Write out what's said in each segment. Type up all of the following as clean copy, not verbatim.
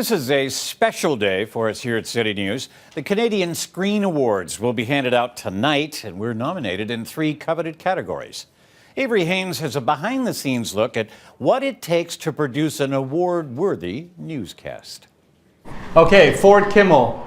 This is a special day for us here at City News. The Canadian Screen Awards will be handed out tonight, and we're nominated in 3 coveted categories. Avery Haines has a behind-the-scenes look at what it takes to produce an award-worthy newscast. Okay, Ford Kimmel.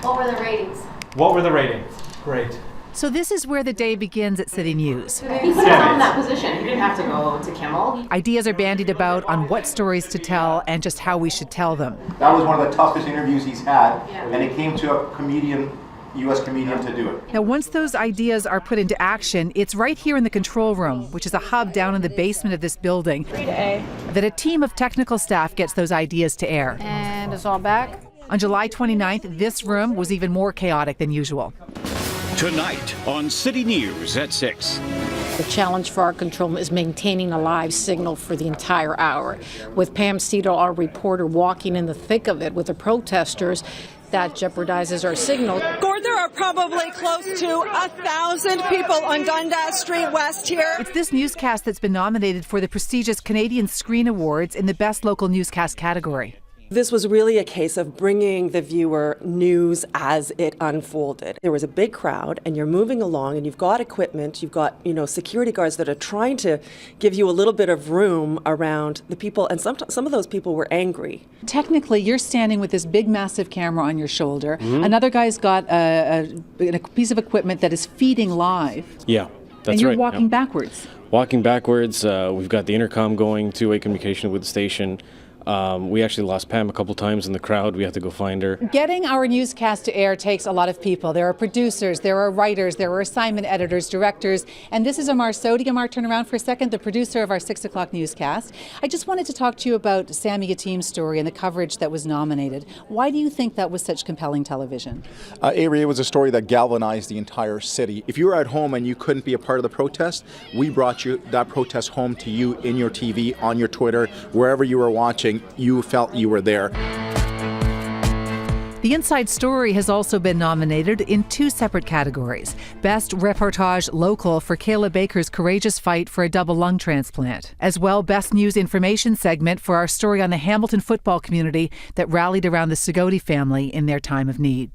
What were the ratings? What were the ratings? Great. So this is where the day begins at City News. He put himself in that position. He didn't have to go to Kimmel. Ideas are bandied about on what stories to tell and just how we should tell them. That was one of the toughest interviews he's had, and it came to a comedian, U.S. comedian, to do it. Now, once those ideas are put into action, it's right here in the control room, which is a hub down in the basement of this building, that a team of technical staff gets those ideas to air. And it's all back. On July 29th, this room was even more chaotic than usual. Tonight on City News at 6. The challenge for our control room is maintaining a live signal for the entire hour. With Pam Cito, our reporter, walking in the thick of it with the protesters, that jeopardizes our signal. Gord, there are probably close to 1,000 people on Dundas Street West here. It's this newscast that's been nominated for the prestigious Canadian Screen Awards in the Best Local Newscast category. This was really a case of bringing the viewer news as it unfolded. There was a big crowd, and you're moving along, and you've got equipment, you've got, security guards that are trying to give you a little bit of room around the people, and some of those people were angry. Technically, you're standing with this big, massive camera on your shoulder. Another guy's got a piece of equipment that is feeding live. Yeah, that's right. And you're walking backwards. Walking backwards. We've got the intercom going, two-way communication with the station. We actually lost Pam a couple times in the crowd. We have to go find her. Getting our newscast to air takes a lot of people. There are producers, there are writers, there are assignment editors, directors, and this is Amar Sodi. Amar, turn around for a second, the producer of our 6 o'clock newscast. I just wanted to talk to you about Sammy Yatim's story and the coverage that was nominated. Why do you think that was such compelling television? Avery, it was a story that galvanized the entire city. If you were at home and you couldn't be a part of the protest, we brought you that protest home to you in your TV, on your Twitter, wherever you were watching. You felt you were there. The Inside Story has also been nominated in 2 separate categories. Best Reportage Local for Kayla Baker's courageous fight for a double lung transplant. As well, Best News Information segment for our story on the Hamilton football community that rallied around the Segodi family in their time of need.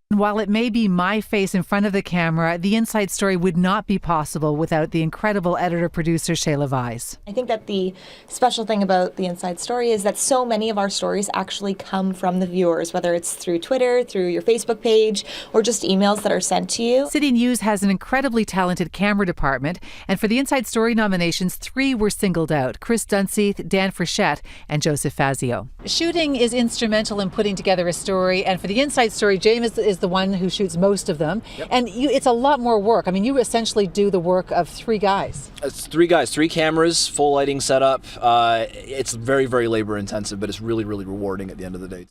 While it may be my face in front of the camera, the Inside Story would not be possible without the incredible editor-producer Shayla Vise. I think that the special thing about the Inside Story is that so many of our stories actually come from the viewers, whether it's through Twitter, through your Facebook page, or just emails that are sent to you. City News has an incredibly talented camera department, and for the Inside Story nominations, 3 were singled out: Chris Dunseith, Dan Frechette, and Joseph Fazio. Shooting is instrumental in putting together a story, and for the Inside Story, James is the one who shoots most of them. Yep. And it's a lot more work. I mean, you essentially do the work of 3 guys. It's 3 guys, 3 cameras, full lighting setup. It's very, very labor intensive, but it's really, really rewarding at the end of the day.